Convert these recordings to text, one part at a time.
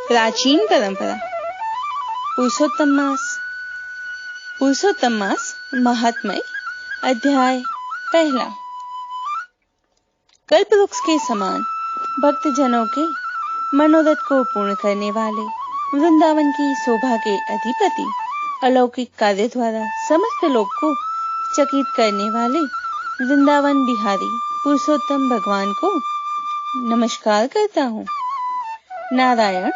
प्राचीन परंपरा। पुरुषोत्तम मास। पुरुषोत्तम मास महात्म्य। अध्याय पहला। कल्प वृक्ष के समान भक्तजनों के मनोरथ को पूर्ण करने वाले, वृंदावन की शोभा के अधिपति, अलौकिक कार्य द्वारा समस्त लोक को चकित करने वाले वृंदावन बिहारी पुरुषोत्तम भगवान को नमस्कार करता हूँ। नारायण,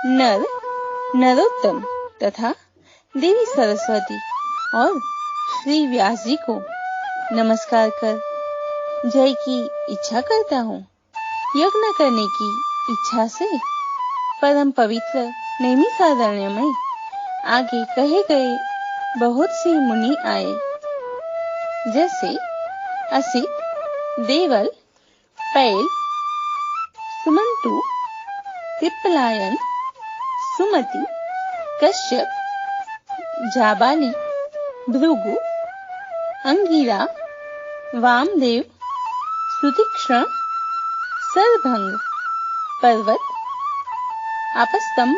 नर, नरोत्तम तथा देवी सरस्वती और श्री व्यास जी को नमस्कार कर जय की इच्छा करता हूँ। यज्ञ करने की इच्छा से परम पवित्र नैमिषारण्य में आगे कहे गए बहुत से मुनि आए, जैसे असित, देवल, पैल, सुमंतु, पिप्पलायन, सुमति, कश्यप, जाबाली, भृगु, अंगिरा, वामदेव, सुतीक्ष्ण, सरभंग, पर्वत, आपस्तंभ,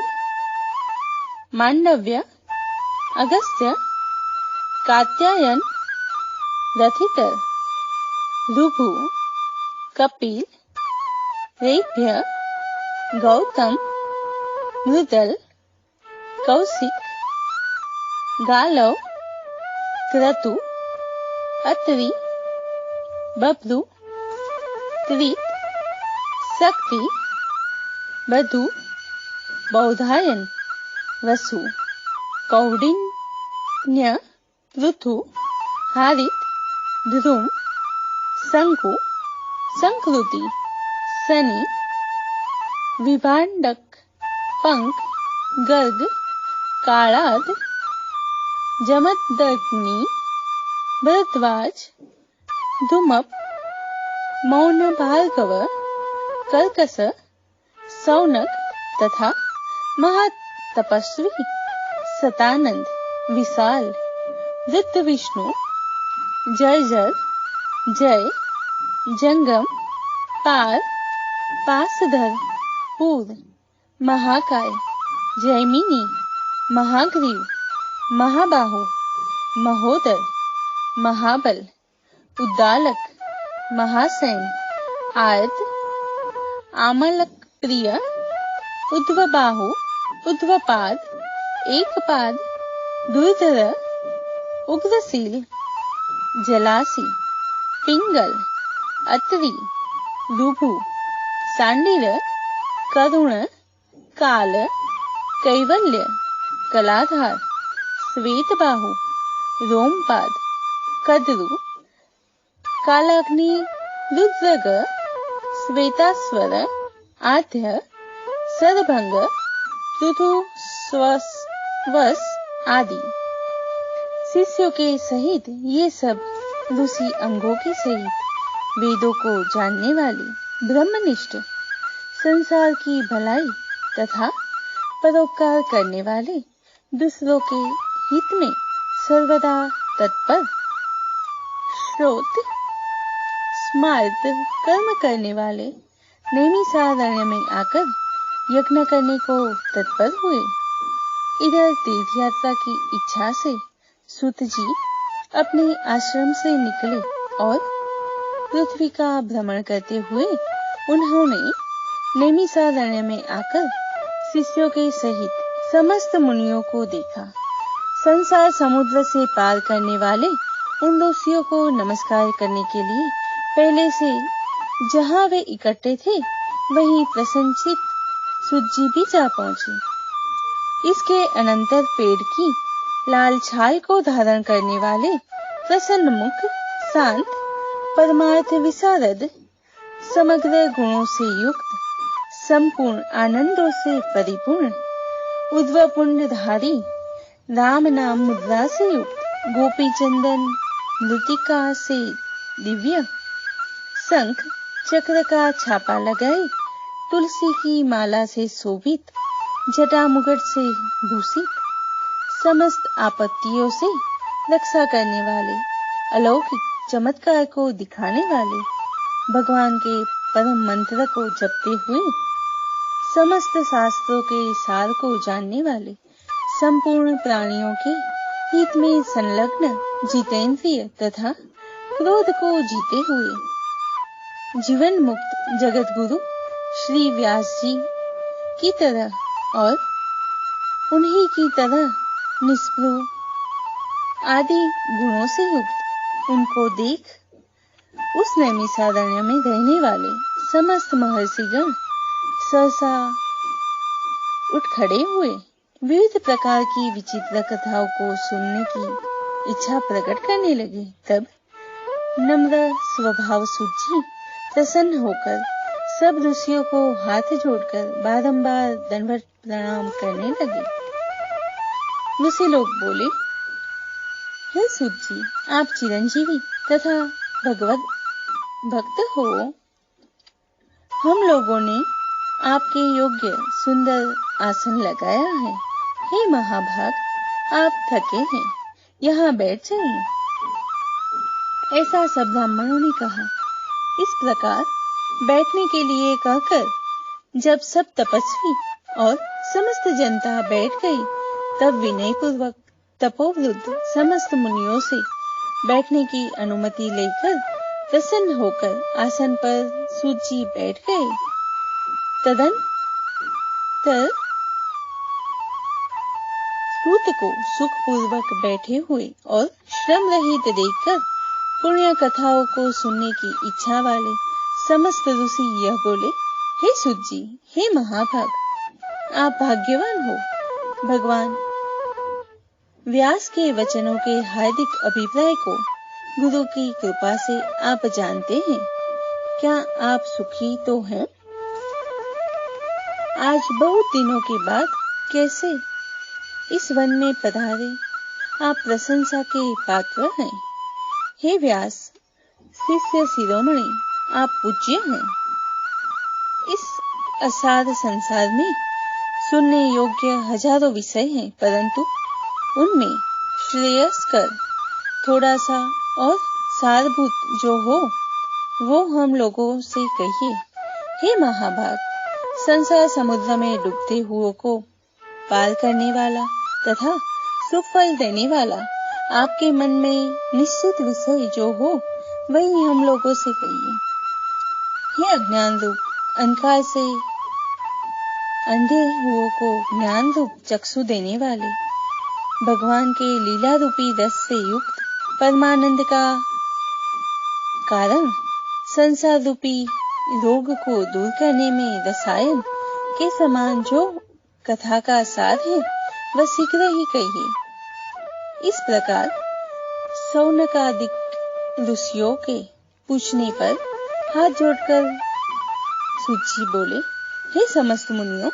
मांडव्य, अगस्त्य, कात्यायन, रथितर, ऋभु, कपिल, रेभ्य, गौतम, मृदल, कौशिक, गालव, क्रतु, अत्रि, बभ्रु, त्रित, शक्ति, बधु, बौधायन, वसु, कौंडिन्य, पृथु, हारित, ध्रुम, शंकु, संकृति, शनि, विभांडक, पंक, गर्ग, कालाद, जमदग्नि, भरद्वाज, धूमप, मौन भार्गव, कर्कश, सौनक तथा महातपस्वी सतानंद, विशाल, वृत्त विष्णु, जर्जर, जय, जंगम, पार, पासधर, पूर, महाकाय, जैमिनी, महाग्रीव, महाबाहु, महोदर, महाबल, उद्दालक, महासैन, आयत, आमलक प्रिय, उद्वबाहु, उद्वपाद, एकपाद, दुर्धर, उग्रशील, जलासी, पिंगल, अत्रि, ऋभु, सांडिल, करुण, काल, कैवल्य, कलाधार, श्वेतबाहु, रोमपाद, कद्रु, कालाग्नि, रुद्रग, श्वेतास्वर, आद्य, सरभंग, पृथु, स्वस आदि। शिष्यों के सहित ये सब ऋषि अंगों के सहित वेदों को जानने वाले, ब्रह्मनिष्ठ, संसार की भलाई तथा परोपकार करने वाले, दूसरों के हित में सर्वदा तत्पर, श्रोत, स्मार्त कर्म करने वाले नैमिषारण्य में आकर यज्ञ करने को तत्पर हुए। इधर तीर्थ यात्रा की इच्छा से सूत जी अपने आश्रम से निकले और पृथ्वी का भ्रमण करते हुए उन्होंने नैमिषारण्य में आकर शिष्यों के सहित समस्त मुनियों को देखा। संसार समुद्र से पार करने वाले उन ऋषियों को नमस्कार करने के लिए पहले से जहां वे इकट्ठे थे वहीं प्रसन्नचित सूत जी भी जा पहुंचे। इसके अनंतर पेड़ की लाल छाल को धारण करने वाले प्रसन्न मुख, शांत, परमार्थ विशारद, समग्र गुणों से युक्त, संपूर्ण आनंदों से परिपूर्ण, उद्वपुंडधारी, राम नाम मुद्रा से युक्त, गोपी चंदन मृतिका से दिव्य, शंख चक्र का छापा लगाए, तुलसी की माला से शोभित, जटा मुकुट से भूषित, समस्त आपत्तियों से रक्षा करने वाले, अलौकिक चमत्कार को दिखाने वाले, भगवान के परम मंत्र को जपते हुए समस्त शास्त्रों के सार को जानने वाले, संपूर्ण प्राणियों के हित में संलग्न, जितेंद्रिय तथा क्रोध को जीते हुए जीवन मुक्त जगत गुरु श्री व्यास जी की तरह और उन्हीं की तरह निष्प्रभ आदि गुणों से युक्त उनको देख उस नैमिषारण्य में रहने वाले समस्त महर्षिगण सहसा उठ खड़े हुए विविध प्रकार की विचित्र कथाओं को सुनने की इच्छा प्रकट करने लगे। तब नम्र स्वभाव सूची प्रसन्न होकर सब ऋषियों को हाथ जोड़कर बारंबार दंडवत प्रणाम करने लगे। ऋषि लोग बोले, हे सूत जी, आप चिरंजीवी तथा भगवत भक्त हो। हम लोगों ने आपके योग्य सुंदर आसन लगाया है। हे महाभाग, आप थके हैं, यहाँ बैठ जाइए। ऐसा सब ब्राह्मणों ने कहा। इस प्रकार बैठने के लिए कहकर जब सब तपस्वी और समस्त जनता बैठ गई, तब विनय पूर्वक तपोवृद्ध समस्त मुनियों से बैठने की अनुमति लेकर प्रसन्न होकर आसन पर सूत जी बैठ गए। तदंतर सूत को सुखपूर्वक बैठे हुए और श्रम रहित देखकर पुण्य कथाओं को सुनने की इच्छा वाले समस्त ऋषि यह बोले, हे सूत जी, हे महाभाग, आप भाग्यवान हो। भगवान व्यास के वचनों के हार्दिक अभिप्राय को गुरु की कृपा से आप जानते हैं। क्या आप सुखी तो हैं? आज बहुत दिनों के बाद कैसे इस वन में पधारे, आप प्रशंसा के पात्र हैं। हे व्यास शिष्य शिरोमणि, आप पूज्य हैं। इस असार संसार में सुनने योग्य हजारों विषय हैं, परंतु उनमें श्रेयस्कर थोड़ा सा और सारभूत जो हो वो हम लोगों से कहिए। हे महाभाग, संसार समुद्र में डूबते हुओं को पार करने वाला तथा सुफल देने वाला आपके मन में निश्चित विषय जो हो वही हम लोगों से कहिए। हे अज्ञान रूप अंधकार से अंधे हुओं को ज्ञान रूप चक्षु देने वाले, भगवान के लीला रूपी रस से युक्त परमानंद का कारण संसार रूपी रोग को दूर करने में रसायन के समान जो कथा का सार है वह शीघ्र ही कहिए। इस प्रकार शौनकादिक ऋषियों के पूछने पर हाथ जोड़कर सूत जी बोले, हे समस्त मुनियों,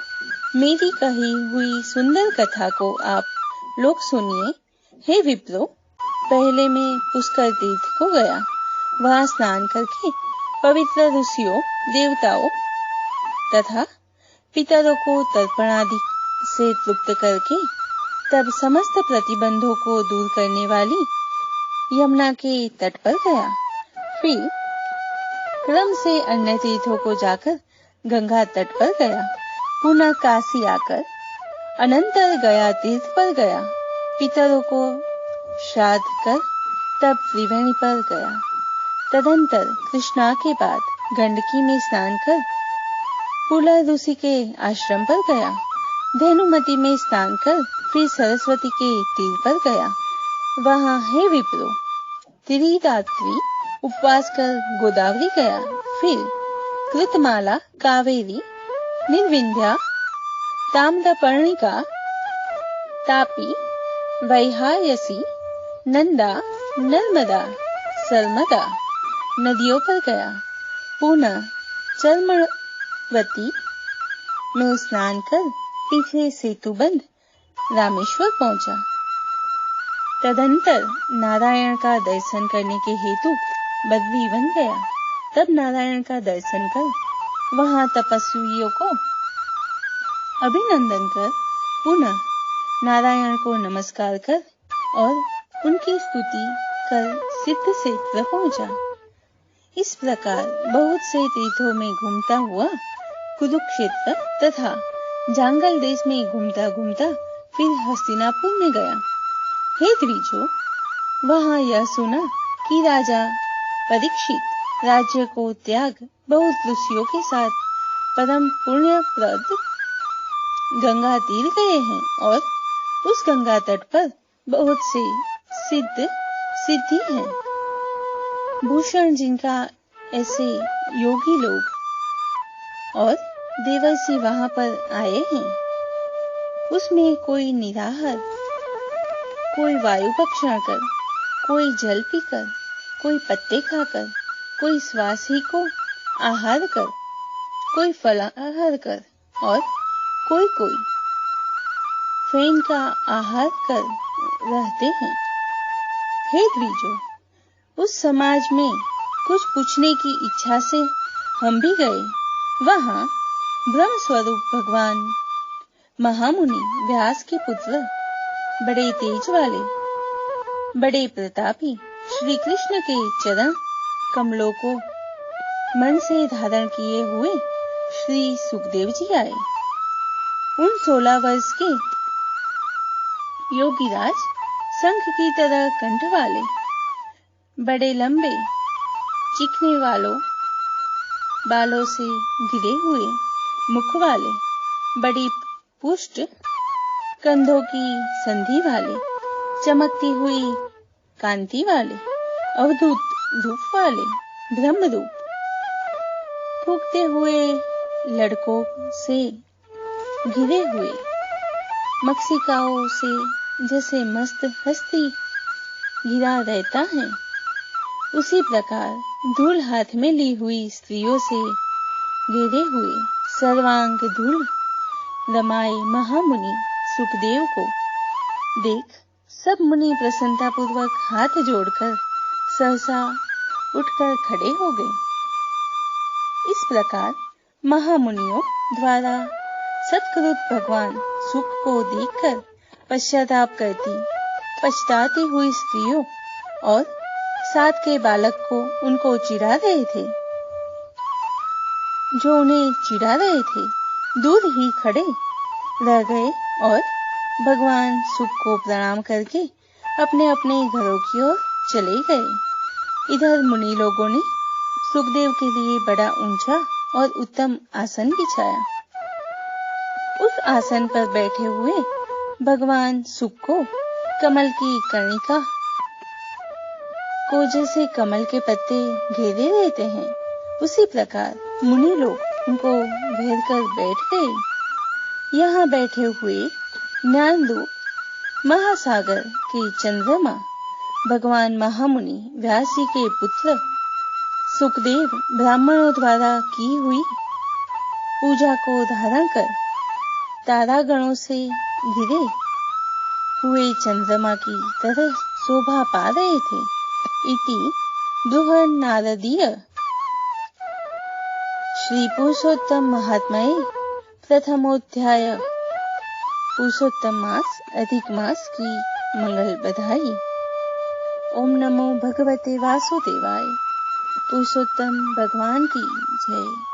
मेरी कही हुई सुंदर कथा को आप लोग सुनिए। हे विप्रो, पहले मैं पुष्कर तीर्थ को गया। वहां स्नान करके पवित्र ऋषियों, देवताओं तथा पितरों को तर्पण आदि से तृप्त करके तब समस्त प्रतिबंधों को दूर करने वाली यमुना के तट पर गया। फिर क्रम से अन्य तीर्थों को जाकर गंगा तट पर गया। पुनः काशी आकर अनंतर गया तीर्थ पर गया। पितरों को श्राद्ध कर तब त्रिवेणी पर गया। तदंतर कृष्णा के बाद गंडकी में स्नान कर पुला ऋषि के आश्रम पर गया। धेनुमती में स्नान कर फिर सरस्वती के तीर पर गया। वहां हे विप्रो त्रिरात्रि उपवास कर गोदावरी गया। फिर कृतमाला, कावेरी, निर्विंध्या, ताम्रपर्णिका, तापी, वैहायसी, नंदा, नर्मदा, सरमदा नदियों पर गया। पुनः चर्मवती में स्नान कर पीछे सेतुबंध रामेश्वर पहुंचा। तदंतर नारायण का दर्शन करने के हेतु बद्री वन गया। तब नारायण का दर्शन कर वहां तपस्वियों को अभिनंदन कर पुनः नारायण को नमस्कार कर और उनकी स्तुति कर सिद्ध क्षेत्र पहुंचा। इस प्रकार बहुत से तीर्थों में घूमता हुआ कुरुक्षेत्र तथा जांगल देश में घूमता घूमता फिर हस्तिनापुर में गया। हे द्विजों, वहां यह सुना कि राजा परीक्षित राज्य को त्याग बहुत ऋषियों के साथ परम पुण्यप्रद गंगा तीर गए हैं और उस गंगा तट पर बहुत से सिद्धि हैं। भूषण जिनका ऐसे योगी लोग और देवर्षि वहां पर आए हैं। उसमें कोई निराहार, कोई वायु भक्षण कर, कोई जल पीकर, कोई पत्ते खाकर, कोई श्वास ही को आहार कर, कोई फलाहार कर और कोई फैन का आहार कर रहते हैं। हे द्विजों, उस समाज में कुछ पूछने की इच्छा से हम भी गए। वहां ब्रह्म स्वरूप भगवान महामुनि व्यास के पुत्र, बड़े तेज वाले, बड़े प्रतापी श्री कृष्ण के चरण कमलों को मन से धारण किए हुए श्री सुखदेव जी आए। उन 16 वर्ष के योगीराज शंख की तरह कंठ वाले, बड़े लंबे चिकने बालों से घिरे हुए मुख वाले, बड़ी पुष्ट कंधों की संधि वाले, चमकती हुई कांति वाले, अवधूत रूप वाले, ब्रह्म रूप, फूंकते हुए लड़कों से घिरे हुए, मक्षिकाओं से जैसे मस्त हस्ती घिरा रहता है, उसी प्रकार धूल हाथ में ली हुई स्त्रियों से घेरे हुए सर्वांग धूल रमाए महामुनि सुखदेव को देख सब मुनि प्रसन्नता पूर्वक हाथ जोड़कर सहसा उठकर खड़े हो गए। इस प्रकार महामुनियों द्वारा सत्कृत भगवान सुख को देखकर पश्चाताप करती पछताती हुई स्त्रियों और साथ के बालक को उनको चिढ़ा रहे थे, जो उन्हें चिढ़ा रहे थे, दूर ही खड़े रह गए और भगवान सुख को प्रणाम करके अपने अपने घरों की ओर चले गए। इधर मुनि लोगों ने सुखदेव के लिए बड़ा ऊंचा और उत्तम आसन बिछाया। उस आसन पर बैठे हुए भगवान सुख को कमल की कर्णिका को जैसे कमल के पत्ते घेरे रहते हैं, उसी प्रकार मुनि लोग उनको घेर कर बैठ गए। यहाँ बैठे हुए ज्ञान रूप महासागर के चंद्रमा भगवान महामुनि व्यास जी के पुत्र सुखदेव ब्राह्मणों द्वारा की हुई पूजा को धारण कर तारागणों से घिरे हुए चंद्रमा की तरह शोभा पा रहे थे। इति बृहन् नारदीय श्री पुरुषोत्तम महात्म्ये प्रथमोध्याय पुरुषोत्तम मास अधिक मास की मंगल बधाई। ओम नमो भगवते वासुदेवाय। पुरुषोत्तम भगवान की जय।